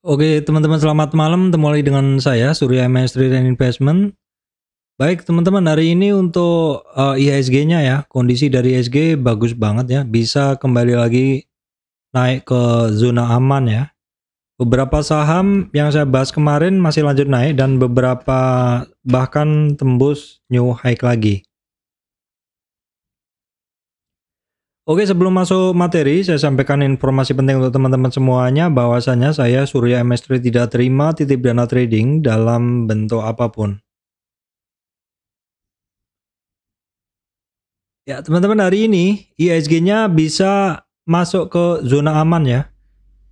Oke, teman-teman selamat malam. Ketemu lagi dengan saya Surya MS Trade and Investment. Baik, teman-teman, hari ini untuk IHSG-nya ya, kondisi dari IHSG bagus banget ya, bisa kembali lagi naik ke zona aman ya. Beberapa saham yang saya bahas kemarin masih lanjut naik dan beberapa bahkan tembus new high lagi. Oke, sebelum masuk materi, saya sampaikan informasi penting untuk teman-teman semuanya bahwasanya saya Surya MS Trade tidak terima titip dana trading dalam bentuk apapun. Ya, teman-teman, hari ini IHSG-nya bisa masuk ke zona aman ya.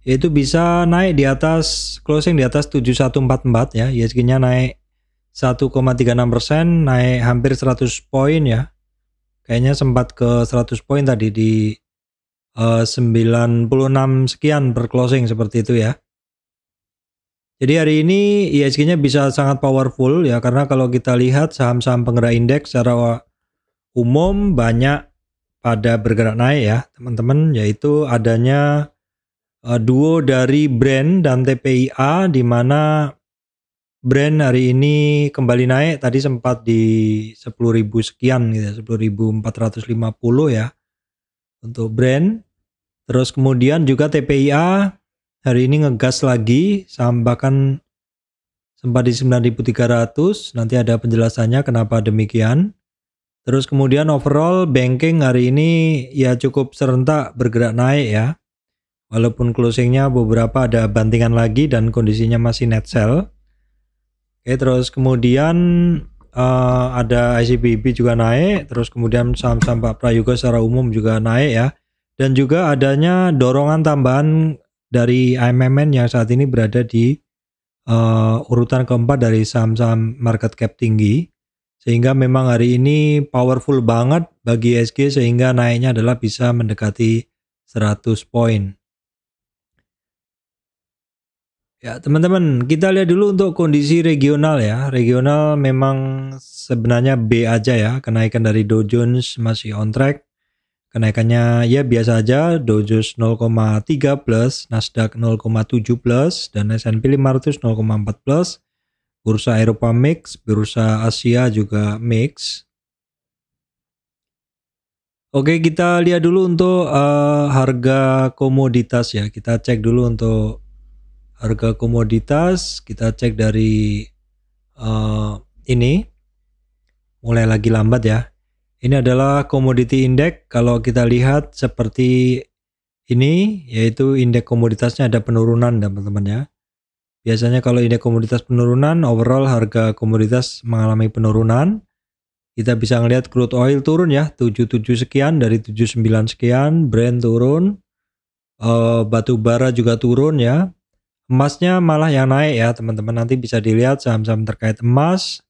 Yaitu bisa naik di atas closing di atas 7144 ya. IHSG-nya naik 1,36%, naik hampir 100 poin ya. Kayaknya sempat ke 100 poin tadi di 96 sekian per closing seperti itu ya. Jadi hari ini IHSG-nya bisa sangat powerful ya, karena kalau kita lihat saham-saham penggerak indeks secara umum banyak pada bergerak naik ya teman-teman, yaitu adanya duo dari Brand dan TPIA, di mana Brand hari ini kembali naik, tadi sempat di 10.000 sekian gitu, 10.450 ya untuk Brand. Terus kemudian juga TPIA hari ini ngegas lagi, bahkan sempat di 9.300, nanti ada penjelasannya kenapa demikian. Terus kemudian overall banking hari ini ya cukup serentak bergerak naik ya. Walaupun closingnya beberapa ada bantingan lagi dan kondisinya masih net sell. Oke, terus kemudian ada ICBP juga naik. Terus kemudian saham-saham Pak Prayogo secara umum juga naik ya. Dan juga adanya dorongan tambahan dari AMMN yang saat ini berada di urutan keempat dari saham-saham market cap tinggi. Sehingga memang hari ini powerful banget bagi IHSG, sehingga naiknya adalah bisa mendekati 100 poin. Ya teman-teman, kita lihat dulu untuk kondisi regional ya. Regional memang sebenarnya B aja ya. Kenaikan dari Dow Jones masih on track. Kenaikannya ya biasa aja, Dow Jones 0,3 plus, Nasdaq 0,7 plus, dan S&P 500 0,4 plus. Bursa Eropa mix, bursa Asia juga mix. Oke, kita lihat dulu untuk harga komoditas ya. Kita cek dulu untuk harga komoditas. Kita cek dari ini. Mulai lagi lambat ya. Ini adalah commodity index. Kalau kita lihat seperti ini, yaitu indeks komoditasnya ada penurunan teman-teman ya. Biasanya kalau indeks komoditas penurunan, overall harga komoditas mengalami penurunan. Kita bisa ngelihat crude oil turun ya, 77 sekian dari 79 sekian, Brent turun, batu bara juga turun ya. Emasnya malah yang naik ya teman-teman, nanti bisa dilihat saham-saham terkait emas,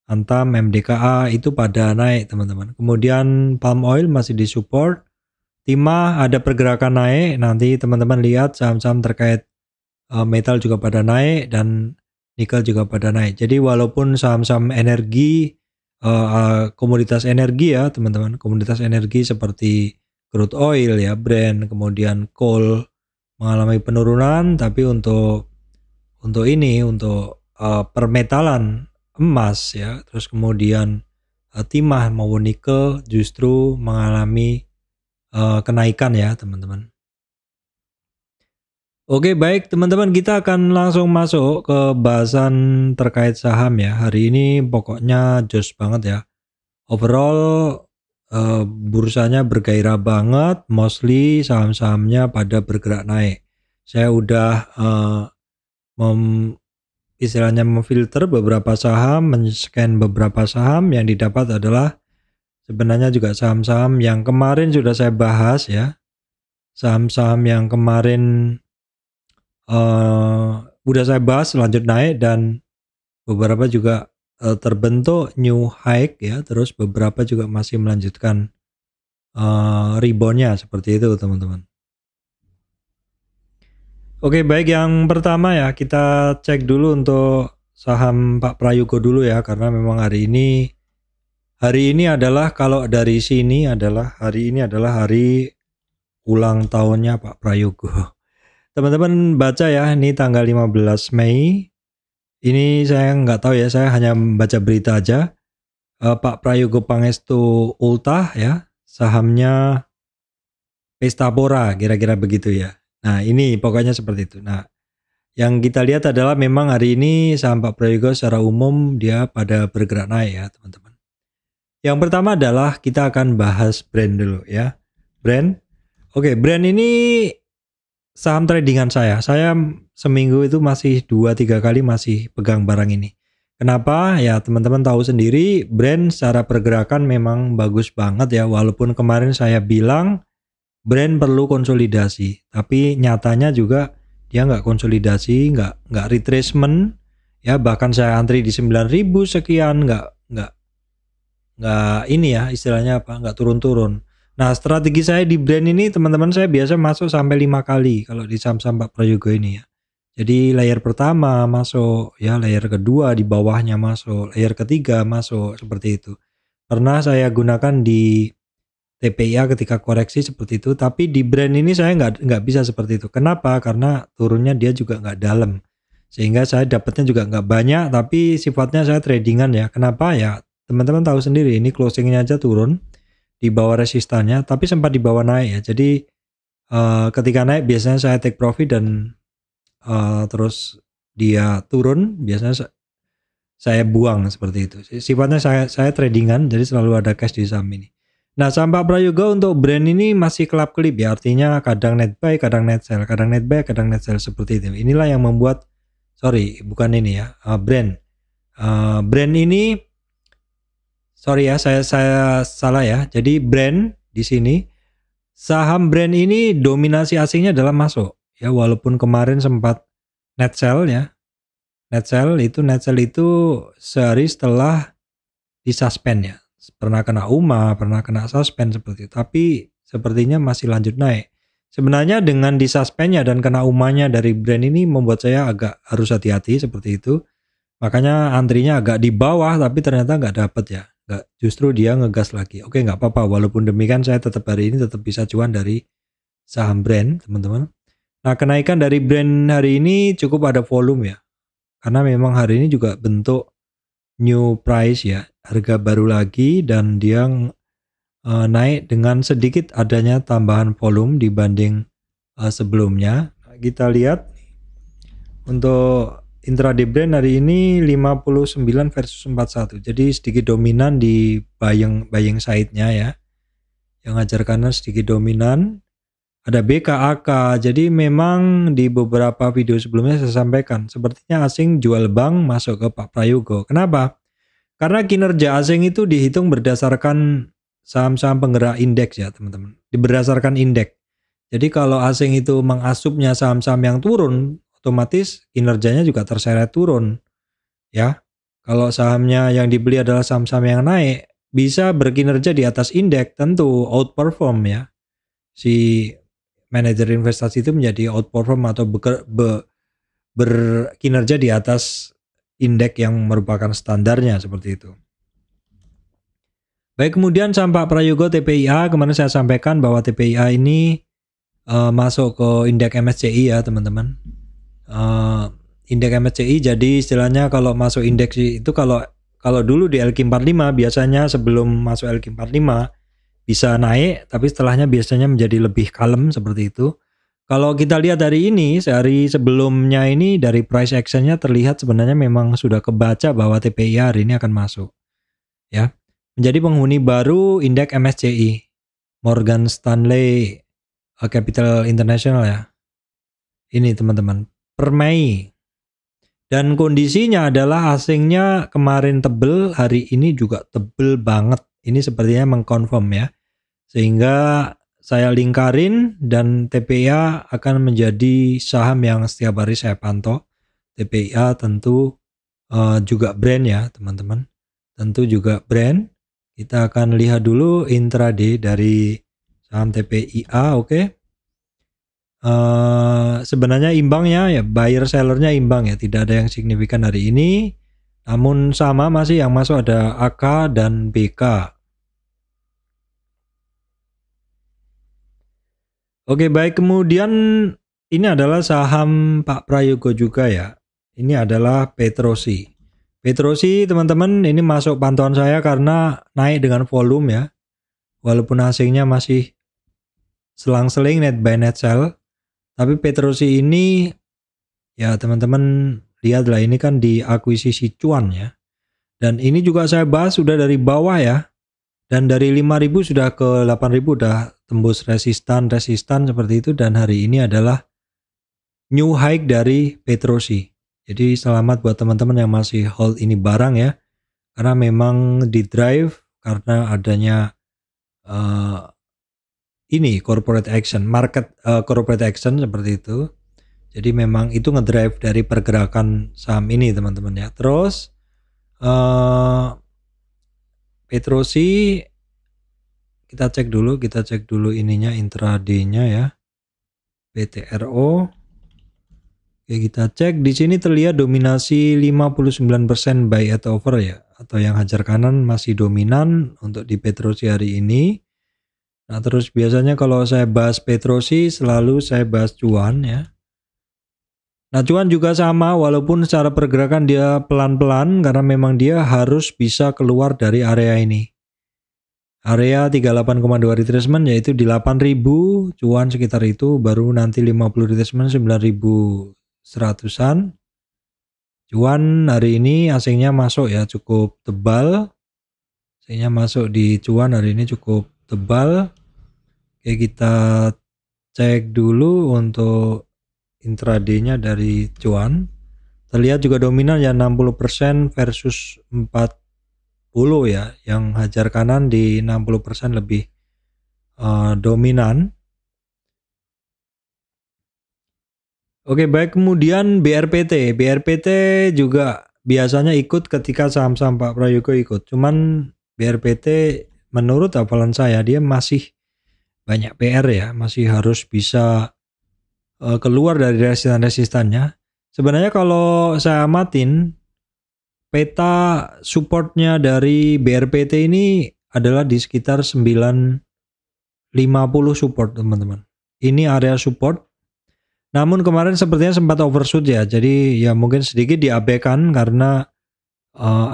Antam, MDKA itu pada naik teman-teman. Kemudian palm oil masih disupport, timah ada pergerakan naik, nanti teman-teman lihat saham-saham terkait metal juga pada naik dan nikel juga pada naik. Jadi walaupun saham-saham energi, komoditas energi ya teman-teman, komoditas energi seperti crude oil ya, Brent, kemudian coal mengalami penurunan, tapi untuk permetalan emas ya, terus kemudian timah maupun nikel justru mengalami kenaikan ya teman-teman. Oke, baik teman-teman, kita akan langsung masuk ke bahasan terkait saham ya. Hari ini pokoknya jos banget ya. Overall bursanya bergairah banget, mostly saham-sahamnya pada bergerak naik. Saya udah istilahnya memfilter beberapa saham, men-scan beberapa saham, yang didapat adalah sebenarnya juga saham-saham yang kemarin sudah saya bahas ya. Saham-saham yang kemarin udah saya bahas lanjut naik, dan beberapa juga terbentuk new high ya, terus beberapa juga masih melanjutkan reboundnya seperti itu teman-teman. Oke, baik, yang pertama ya kita cek dulu untuk saham Pak Prayogo dulu ya, karena memang hari ini adalah, kalau dari sini adalah hari ini adalah hari ulang tahunnya Pak Prayogo. teman-teman baca ya, ini tanggal 15 Mei. Ini saya nggak tahu ya, saya hanya baca berita aja. Pak Prayogo Pangestu Ultah ya, sahamnya Pestapora, kira-kira begitu ya. Nah ini pokoknya seperti itu. Nah yang kita lihat adalah memang hari ini saham Pak Prayogo secara umum dia pada bergerak naik ya teman-teman. Yang pertama adalah kita akan bahas brand dulu ya. Brand. Oke, brand ini saham tradingan saya. Saya seminggu itu masih 2-3 kali masih pegang barang ini. Kenapa? Ya teman-teman tahu sendiri, brand secara pergerakan memang bagus banget ya. Walaupun kemarin saya bilang brand perlu konsolidasi, tapi nyatanya juga dia nggak konsolidasi, nggak retracement, ya bahkan saya antri di 9.000 sekian, nggak ini ya istilahnya apa, nggak turun-turun. Nah strategi saya di brand ini teman-teman, saya biasa masuk sampai 5 kali kalau di saham-saham Pak Prayogo ini ya. Jadi layer pertama masuk, ya layer kedua di bawahnya masuk, layer ketiga masuk, seperti itu. Pernah saya gunakan di TPIA ketika koreksi seperti itu, tapi di brand ini saya nggak bisa seperti itu. Kenapa? Karena turunnya dia juga nggak dalam, sehingga saya dapatnya juga nggak banyak, tapi sifatnya saya tradingan ya. Kenapa ya? Teman-teman tahu sendiri, ini closingnya aja turun di bawah resistannya, tapi sempat di bawah naik ya. Jadi ketika naik biasanya saya take profit dan terus dia turun biasanya saya buang seperti itu. Sifatnya saya tradingan, jadi selalu ada cash di saham ini. Nah saham Pak Prayogo untuk brand ini masih kelap-kelip ya, artinya kadang net buy, kadang net sell, kadang net buy, kadang net sell seperti itu. Inilah yang membuat, bukan ini ya, brand ini, sorry ya saya salah ya. Jadi brand di sini, saham brand ini dominasi asingnya dalam masuk ya, walaupun kemarin sempat net sell ya. Net sell itu sehari setelah disuspend ya. Pernah kena UMA, pernah kena suspend seperti itu. Tapi sepertinya masih lanjut naik. Sebenarnya dengan disuspendnya dan kena UMA-nya dari brand ini membuat saya agak harus hati-hati seperti itu. Makanya antrinya agak di bawah, tapi ternyata nggak dapet ya. Justru dia ngegas lagi. Oke, nggak apa-apa. Walaupun demikian saya tetap hari ini tetap bisa cuan dari saham brand, teman-teman. Nah, kenaikan dari brand hari ini cukup ada volume ya. Karena memang hari ini juga bentuk new price ya, harga baru lagi, dan dia naik dengan sedikit adanya tambahan volume dibanding sebelumnya. Kita lihat untuk intraday brand hari ini 59 versus 41, jadi sedikit dominan di buying side-nya ya, yang ngajar kanan sedikit dominan. Ada BKAK, jadi memang di beberapa video sebelumnya saya sampaikan, sepertinya asing jual bank masuk ke Pak Prayogo. Kenapa? Karena kinerja asing itu dihitung berdasarkan saham-saham penggerak indeks ya teman-teman. Berdasarkan indeks. Jadi kalau asing itu mengasupnya saham-saham yang turun, otomatis kinerjanya juga terseret turun. Ya, kalau sahamnya yang dibeli adalah saham-saham yang naik, bisa berkinerja di atas indeks, tentu outperform ya. Si manajer investasi itu menjadi outperform atau berkinerja di atas indeks yang merupakan standarnya seperti itu. Baik, kemudian saham Pak Prayogo TPIA, kemarin saya sampaikan bahwa TPIA ini masuk ke indeks MSCI ya teman-teman. Indeks MSCI, jadi istilahnya kalau masuk indeks itu, kalau dulu di LQ45 biasanya sebelum masuk LQ45 bisa naik, tapi setelahnya biasanya menjadi lebih kalem seperti itu. Kalau kita lihat hari ini, sehari sebelumnya ini dari price action-nya terlihat sebenarnya memang sudah kebaca bahwa TPIA hari ini akan masuk. Ya, menjadi penghuni baru indeks MSCI, Morgan Stanley Capital International ya. Ini teman-teman, per Mei. Dan kondisinya adalah asingnya kemarin tebel, hari ini juga tebel banget. Ini sepertinya mengkonfirm ya. Sehingga saya lingkarin, dan TPIA akan menjadi saham yang setiap hari saya pantau. TPIA tentu juga brand ya teman-teman. Tentu juga brand. Kita akan lihat dulu intraday dari saham TPIA. Oke. Sebenarnya imbangnya ya, buyer sellernya imbang ya. Tidak ada yang signifikan hari ini. Namun sama masih yang masuk ada AK dan BK. Oke, baik, kemudian ini adalah saham Pak Prayogo juga ya. Ini adalah Petrosi. Petrosi teman-teman ini masuk pantauan saya karena naik dengan volume ya. Walaupun asingnya masih selang-seling net buy net sell. Tapi Petrosi ini ya teman-teman lihatlah, ini kan diakuisisi Cuan ya. Dan ini juga saya bahas sudah dari bawah ya. Dan dari 5.000 sudah ke 8.000 udah tembus resistan seperti itu. Dan hari ini adalah new high dari Petrosi. Jadi selamat buat teman-teman yang masih hold ini barang ya. Karena memang di drive karena adanya ini corporate action, corporate action seperti itu. Jadi memang itu ngedrive dari pergerakan saham ini teman-teman ya. Terus Petrosi kita cek dulu ininya intraday-nya ya. PTRO. Oke, kita cek di sini terlihat dominasi 59% buy at over ya, atau yang hajar kanan masih dominan untuk di Petrosi hari ini. Nah, terus biasanya kalau saya bahas Petrosi selalu saya bahas Cuan ya. Nah, Cuan juga sama walaupun secara pergerakan dia pelan-pelan karena memang dia harus bisa keluar dari area ini. Area 38,2 retracement yaitu di 8.000, Cuan sekitar itu, baru nanti 50 retracement 9.100-an. Cuan hari ini asingnya masuk ya, cukup tebal. Asingnya masuk di Cuan hari ini cukup tebal. Oke, kita cek dulu untuk intraday-nya dari Cuan. Terlihat juga dominan ya 60% versus 40 ya, yang hajar kanan di 60% lebih dominan. Oke, baik, kemudian BRPT juga biasanya ikut ketika saham-saham Pak Prayogo ikut. Cuman BRPT menurut hafalan saya dia masih banyak PR ya, masih harus bisa keluar dari resistan-resistannya. Sebenarnya kalau saya amatin peta supportnya dari BRPT ini adalah di sekitar 950 support teman-teman. Ini area support. Namun kemarin sepertinya sempat overshoot ya. Jadi ya mungkin sedikit diabaikan karena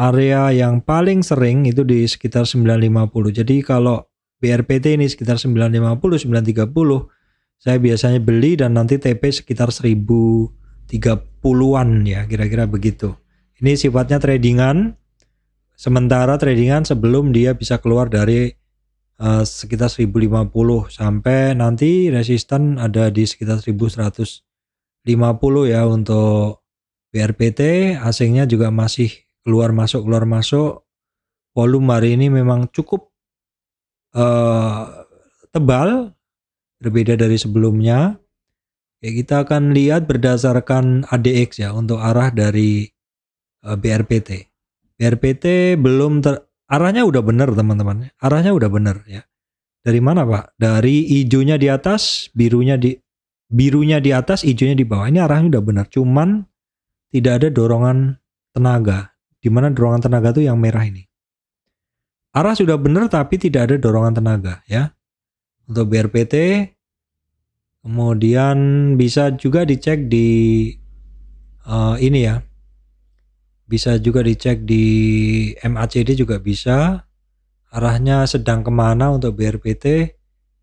area yang paling sering itu di sekitar 950. Jadi kalau BRPT ini sekitar 950, 930, saya biasanya beli dan nanti TP sekitar 1030-an ya, kira-kira begitu. Ini sifatnya tradingan, sementara tradingan sebelum dia bisa keluar dari sekitar 1050 sampai nanti resisten ada di sekitar 1150 ya untuk BRPT. Asingnya juga masih keluar masuk. Volume hari ini memang cukup tebal, berbeda dari sebelumnya. Ya, kita akan lihat berdasarkan ADX ya untuk arah dari BRPT. BRPT belum arahnya udah benar teman-teman. Arahnya udah benar ya. Dari mana Pak? Dari hijaunya di atas, birunya di atas, hijaunya di bawah. Ini arahnya udah benar. Cuman tidak ada dorongan tenaga. Di mana dorongan tenaga tuh yang merah ini. Arah sudah benar tapi tidak ada dorongan tenaga ya. Untuk BRPT. Kemudian bisa juga dicek di ini ya. Bisa juga dicek di MACD juga bisa. Arahnya sedang kemana untuk BRPT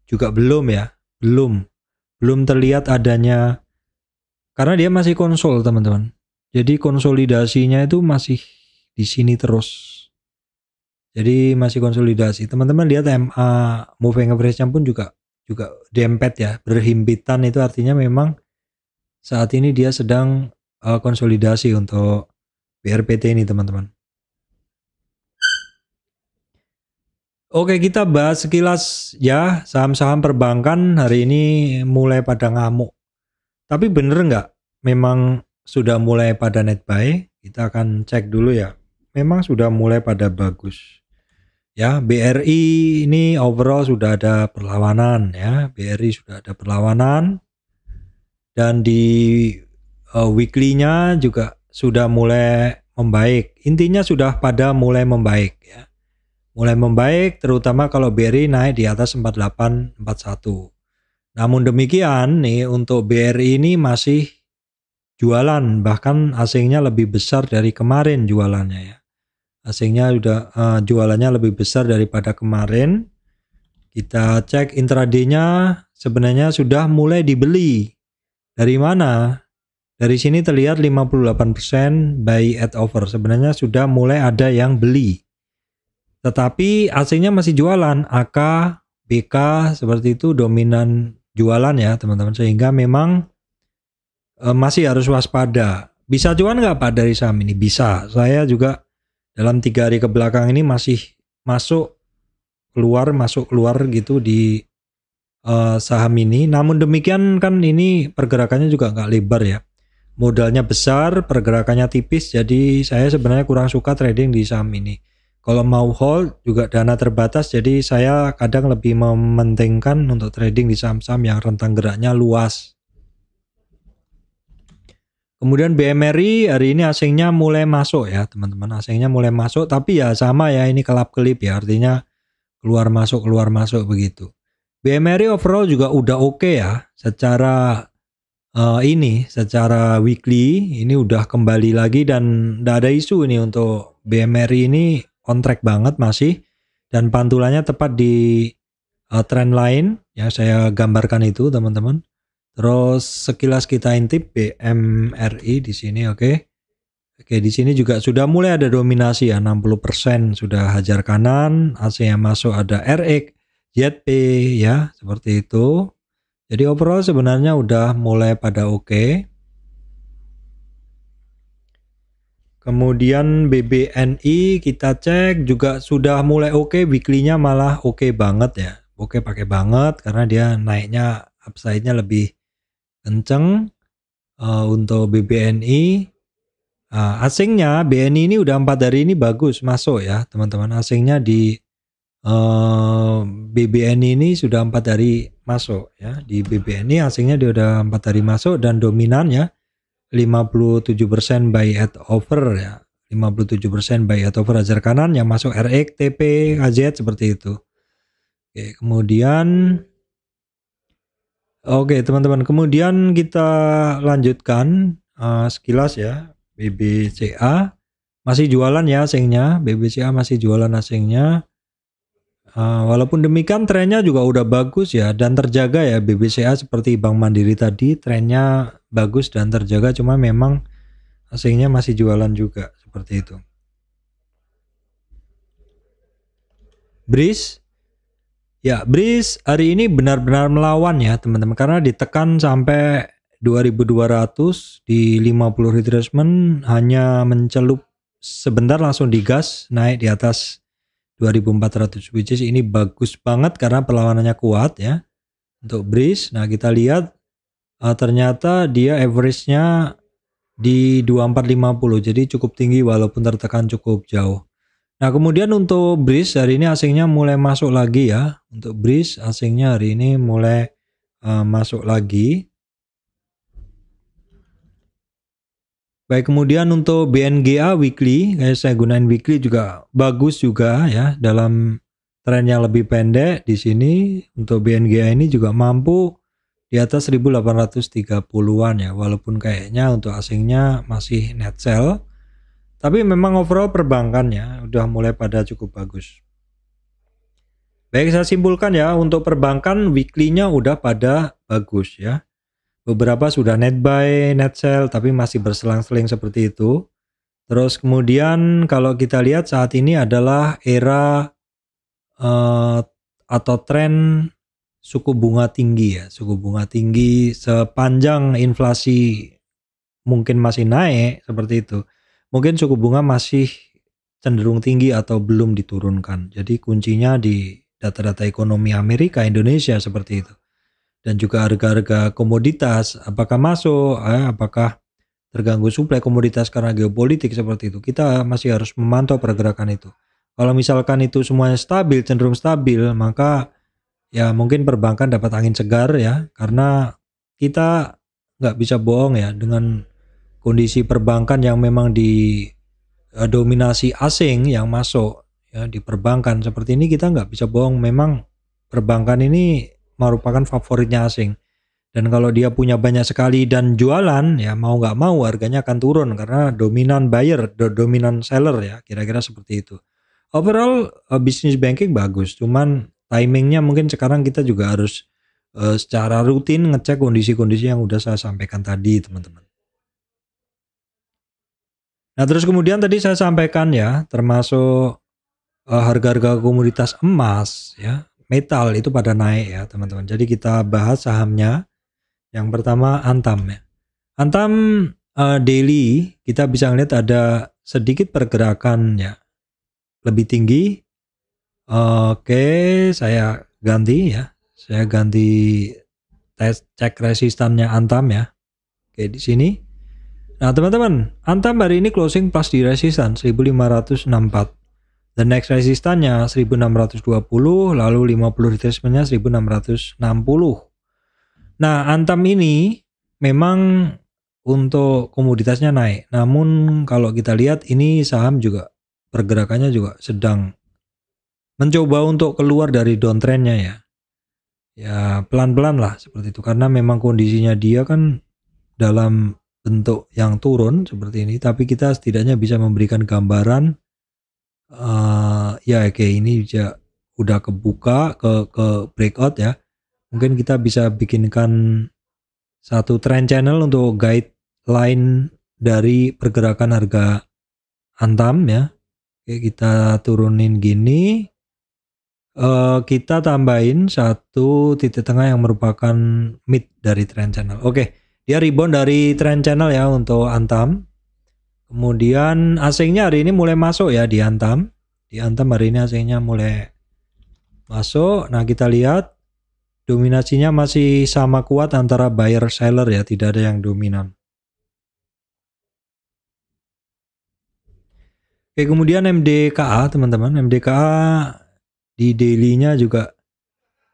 juga belum ya. Belum terlihat adanya, karena dia masih konsol teman-teman. Jadi konsolidasinya itu masih di sini terus. Jadi masih konsolidasi. Teman-teman lihat MA moving average-nya pun juga dempet ya, berhimpitan. Itu artinya memang saat ini dia sedang konsolidasi untuk BRPT ini teman-teman. Oke, kita bahas sekilas ya, saham-saham perbankan hari ini mulai pada ngamuk. Tapi bener nggak memang sudah mulai pada net buy? Kita akan cek dulu ya. Memang sudah mulai pada bagus. Ya, BRI ini overall sudah ada perlawanan ya. BRI sudah ada perlawanan. Dan di weekly-nya juga sudah mulai membaik. Intinya sudah pada mulai membaik ya. Mulai membaik terutama kalau BRI naik di atas 4841. Namun demikian nih untuk BRI ini masih jualan, bahkan asingnya lebih besar dari kemarin jualannya ya. Asingnya udah jualannya lebih besar daripada kemarin. Kita cek intraday-nya sebenarnya sudah mulai dibeli. Dari mana? Dari sini terlihat 58% buy at over. Sebenarnya sudah mulai ada yang beli. Tetapi asingnya masih jualan. AK, BK seperti itu dominan jualan ya teman-teman. Sehingga memang masih harus waspada. Bisa cuan nggak Pak dari saham ini? Bisa. Saya juga dalam 3 hari ke belakang ini masih masuk keluar gitu di saham ini. Namun demikian kan ini pergerakannya juga nggak lebar ya. Modalnya besar, pergerakannya tipis. Jadi saya sebenarnya kurang suka trading di saham ini. Kalau mau hold juga dana terbatas. Jadi saya kadang lebih mementingkan untuk trading di saham-saham yang rentang geraknya luas. Kemudian BMRI hari ini asingnya mulai masuk ya teman-teman, asingnya mulai masuk, tapi ya sama ya, ini kelap-kelip ya, artinya keluar masuk begitu. BMRI overall juga udah oke ya, secara secara weekly ini udah kembali lagi dan tidak ada isu ini untuk BMRI ini on track banget masih, dan pantulannya tepat di trend line yang saya gambarkan itu teman-teman. Terus sekilas kita intip BMRI di sini, oke. Oke, di sini juga sudah mulai ada dominasi ya, 60% sudah hajar kanan, AC yang masuk ada RX, ZP ya, seperti itu. Jadi overall sebenarnya udah mulai pada oke. Kemudian BBNI kita cek juga sudah mulai oke, weekly-nya malah oke banget ya. Oke pakai banget karena dia naiknya upside-nya lebih kenceng. Untuk BBNI asingnya BNI ini udah 4 hari ini bagus masuk ya teman-teman. Asingnya di BBNI ini sudah 4 hari masuk ya. Di BBNI asingnya dia udah 4 hari masuk dan dominan ya, 57% buy at over ya. 57% buy at over hajar kanan yang masuk RX, TP, KZ seperti itu. Oke, kemudian teman-teman, kemudian kita lanjutkan sekilas ya. BBCA masih jualan ya asingnya, BBCA masih jualan asingnya. Walaupun demikian trennya juga udah bagus ya dan terjaga ya. BBCA seperti Bank Mandiri tadi trennya bagus dan terjaga, cuma memang asingnya masih jualan juga seperti itu. BRIS ya, BRIS hari ini benar-benar melawan ya teman-teman, karena ditekan sampai 2200 di 50 retracement, hanya mencelup sebentar langsung digas naik di atas 2400, which is ini bagus banget karena perlawanannya kuat ya untuk BRIS. Nah kita lihat ternyata dia average-nya di 2450, jadi cukup tinggi walaupun tertekan cukup jauh. Nah kemudian untuk BRIS hari ini asingnya mulai masuk lagi ya. Untuk BRIS asingnya hari ini mulai masuk lagi. Baik, kemudian untuk BNGA weekly, kayak saya gunain weekly juga bagus juga ya, dalam tren yang lebih pendek di sini. Untuk BNGA ini juga mampu di atas 1830-an ya, walaupun kayaknya untuk asingnya masih net sell. Tapi memang overall perbankannya udah mulai pada cukup bagus. Baik, saya simpulkan ya, untuk perbankan weekly-nya udah pada bagus ya. Beberapa sudah net buy, net sell, tapi masih berselang-seling seperti itu. Terus kemudian kalau kita lihat saat ini adalah era atau tren suku bunga tinggi ya. Suku bunga tinggi sepanjang inflasi mungkin masih naik seperti itu. Mungkin suku bunga masih cenderung tinggi atau belum diturunkan. Jadi kuncinya di data-data ekonomi Amerika, Indonesia seperti itu. Dan juga harga-harga komoditas apakah masuk, apakah terganggu suplai komoditas karena geopolitik seperti itu. Kita masih harus memantau pergerakan itu. Kalau misalkan itu semuanya stabil, cenderung stabil, maka ya mungkin perbankan dapat angin segar ya, karena kita nggak bisa bohong ya, dengan kondisi perbankan yang memang dominasi asing yang masuk ya di perbankan seperti ini, kita nggak bisa bohong, memang perbankan ini merupakan favoritnya asing. Dan kalau dia punya banyak sekali dan jualan, ya mau nggak mau harganya akan turun karena dominan buyer, dominan seller ya, kira-kira seperti itu. Overall bisnis banking bagus, cuman timingnya mungkin sekarang kita juga harus secara rutin ngecek kondisi-kondisi yang udah saya sampaikan tadi, teman-teman. Nah, terus kemudian tadi saya sampaikan ya, termasuk harga-harga komoditas emas ya, metal itu pada naik ya, teman-teman. Jadi kita bahas sahamnya. Yang pertama Antam ya. Antam daily kita bisa ngeliat ada sedikit pergerakan ya, lebih tinggi. Oke, saya ganti ya. Saya ganti tes cek resistannya Antam ya. Oke, di sini. Nah, teman-teman, Antam hari ini closing pas di resistan 1564. The next resistannya 1620, lalu 50 retracementnya 1660. Nah, Antam ini memang untuk komoditasnya naik. Namun kalau kita lihat ini saham juga pergerakannya juga sedang mencoba untuk keluar dari downtrendnya ya. Ya pelan-pelan lah seperti itu. Karena memang kondisinya dia kan dalam bentuk yang turun seperti ini. Tapi kita setidaknya bisa memberikan gambaran ya kayak ini udah kebuka ke breakout ya. Mungkin kita bisa bikinkan satu trend channel untuk guideline dari pergerakan harga Antam ya. Oke, kita turunin gini. Kita tambahin satu titik tengah yang merupakan mid dari trend channel. Oke, dia rebound dari trend channel ya untuk Antam. Kemudian asingnya hari ini mulai masuk ya di Antam. Di Antam hari ini asingnya mulai masuk. Nah, kita lihat dominasinya masih sama kuat antara buyer seller ya, tidak ada yang dominan. Oke, kemudian MDKA teman-teman, MDKA di daily-nya juga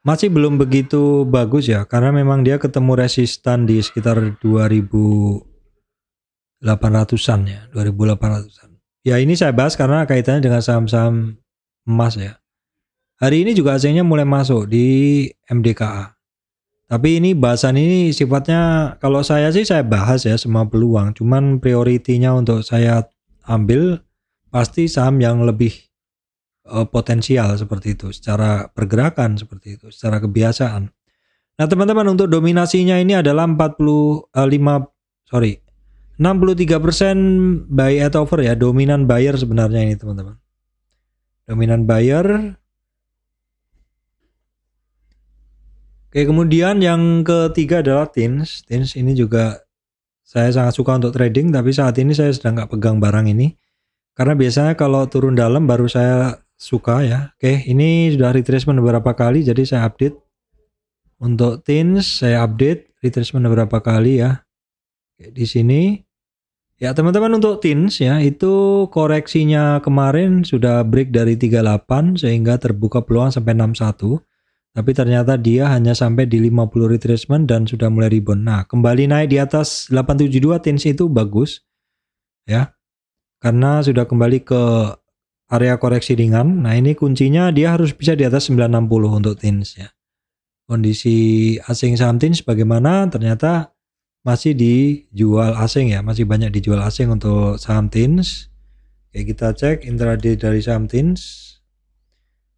masih belum begitu bagus ya, karena memang dia ketemu resistan di sekitar 2800-an ya, 2800-an. Ya ini saya bahas karena kaitannya dengan saham-saham emas ya. Hari ini juga asingnya mulai masuk di MDKA. Tapi ini bahasan ini sifatnya kalau saya sih saya bahas ya semua peluang. Cuman prioritinya untuk saya ambil pasti saham yang lebih potensial seperti itu. Secara pergerakan seperti itu. Secara kebiasaan. Nah teman-teman untuk dominasinya ini adalah 63% buy at over ya. Dominan buyer sebenarnya ini teman-teman. Dominan buyer. Oke, kemudian yang ketiga adalah TINS. TINS ini juga saya sangat suka untuk trading, tapi saat ini saya sedang nggak pegang barang ini. Karena biasanya kalau turun dalam baru saya suka ya. Oke, ini sudah retracement beberapa kali, jadi saya update. Untuk TINS saya update retracement beberapa kali ya. Oke, di sini. Ya teman-teman untuk TINS ya, itu koreksinya kemarin sudah break dari 38 sehingga terbuka peluang sampai 61. Tapi ternyata dia hanya sampai di 50 retracement dan sudah mulai rebound. Nah, kembali naik di atas 872 TINS itu bagus ya. Karena sudah kembali ke area koreksi ringan. Nah, ini kuncinya dia harus bisa di atas 960 untuk TINS ya. Kondisi asing saham TINS bagaimana? Ternyata masih dijual asing ya, masih banyak dijual asing untuk saham TINS. Oke, kita cek intraday dari saham TINS.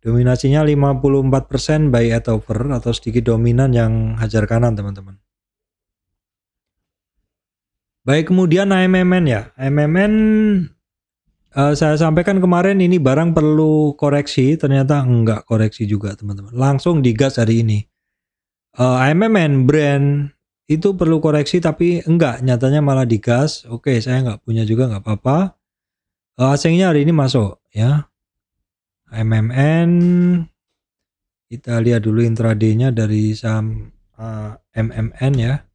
Dominasinya 54% buy at over atau sedikit dominan yang hajar kanan teman-teman. Baik, kemudian AMMN ya. AMMN saya sampaikan kemarin ini barang perlu koreksi, ternyata enggak koreksi juga teman-teman. Langsung digas hari ini. AMMN brand itu perlu koreksi tapi enggak, nyatanya malah digas. Oke, saya enggak punya juga enggak apa-apa. Asingnya hari ini masuk ya. MMN kita lihat dulu intraday-nya dari saham MMN ya.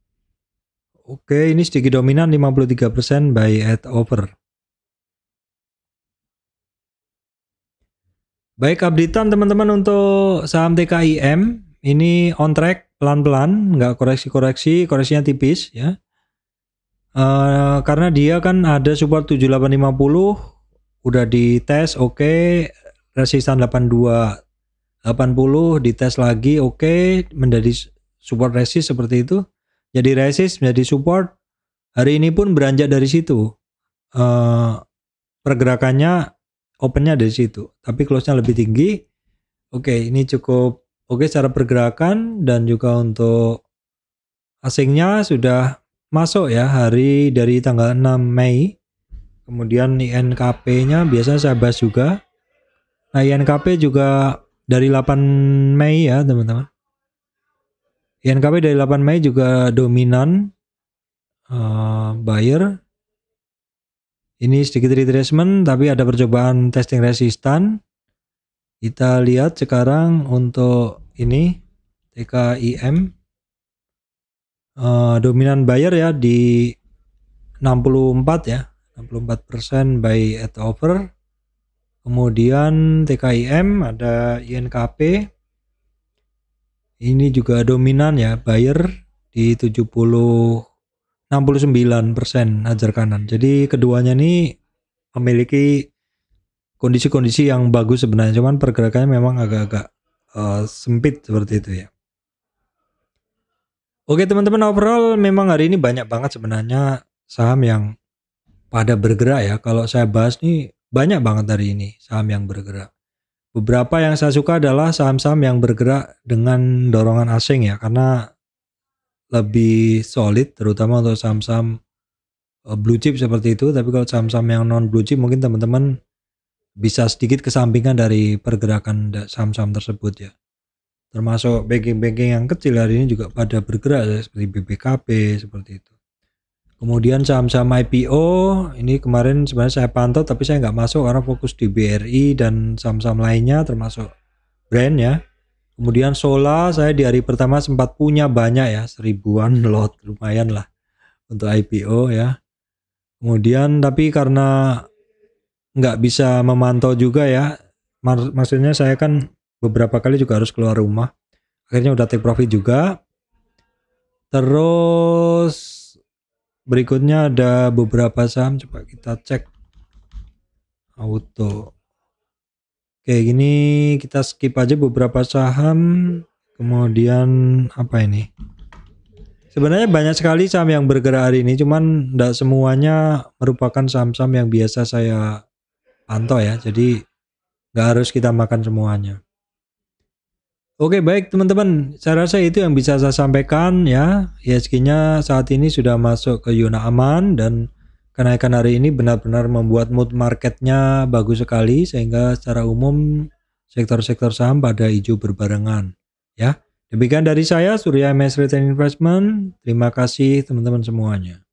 Oke, ini sedikit dominan 53% buy at over. Baik, updatean teman-teman untuk saham TKIM ini on track pelan-pelan, nggak koreksi-koreksi, koreksinya tipis ya. Karena dia kan ada support 7850 udah dites, oke. Resistan 82 80 dites lagi, oke, menjadi support resist seperti itu. Jadi resist menjadi support. Hari ini pun beranjak dari situ. Pergerakannya opennya dari situ, tapi close-nya lebih tinggi. Oke, ini cukup oke secara pergerakan, dan juga untuk asingnya sudah masuk ya hari dari tanggal 6 Mei. Kemudian INKP-nya biasa saya bahas juga. Nah, INKP juga dari 8 Mei ya teman-teman. INKP dari 8 Mei juga dominan buyer. Ini sedikit retracement, tapi ada percobaan testing resistan. Kita lihat sekarang untuk ini TKIM dominan buyer ya di 64 ya, 64% buy at over. Kemudian TKIM ada INKP, ini juga dominan ya, buyer di 69% hajar kanan. Jadi keduanya ini memiliki kondisi-kondisi yang bagus sebenarnya, cuman pergerakannya memang agak-agak sempit seperti itu ya. Oke teman-teman, overall memang hari ini banyak banget sebenarnya saham yang pada bergerak ya. Kalau saya bahas nih banyak banget hari ini saham yang bergerak. Beberapa yang saya suka adalah saham-saham yang bergerak dengan dorongan asing ya, karena lebih solid, terutama untuk saham-saham blue chip seperti itu. Tapi kalau saham-saham yang non blue chip mungkin teman-teman bisa sedikit kesampingan dari pergerakan saham-saham tersebut ya. Termasuk banking-banking yang kecil hari ini juga pada bergerak ya, seperti BBKP seperti itu. Kemudian saham-saham IPO ini kemarin sebenarnya saya pantau, tapi saya nggak masuk karena fokus di BRI dan saham-saham lainnya termasuk brand ya. Kemudian Sola saya di hari pertama sempat punya banyak ya, 1000-an lot, lumayan lah untuk IPO ya. Kemudian tapi karena nggak bisa memantau juga ya, maksudnya saya kan beberapa kali juga harus keluar rumah, akhirnya udah take profit juga. Terus berikutnya ada beberapa saham, coba kita cek auto. Oke, gini kita skip aja beberapa saham. Kemudian apa ini? Sebenarnya banyak sekali saham yang bergerak hari ini, cuman tidak semuanya merupakan saham-saham yang biasa saya pantau ya, jadi nggak harus kita makan semuanya. Oke baik teman-teman, saya rasa itu yang bisa saya sampaikan ya. IHSG-nya saat ini sudah masuk ke zona aman, dan kenaikan hari ini benar-benar membuat mood marketnya bagus sekali, sehingga secara umum sektor-sektor saham pada hijau berbarengan ya. Demikian dari saya, Surya MS Retail Investment. Terima kasih teman-teman semuanya.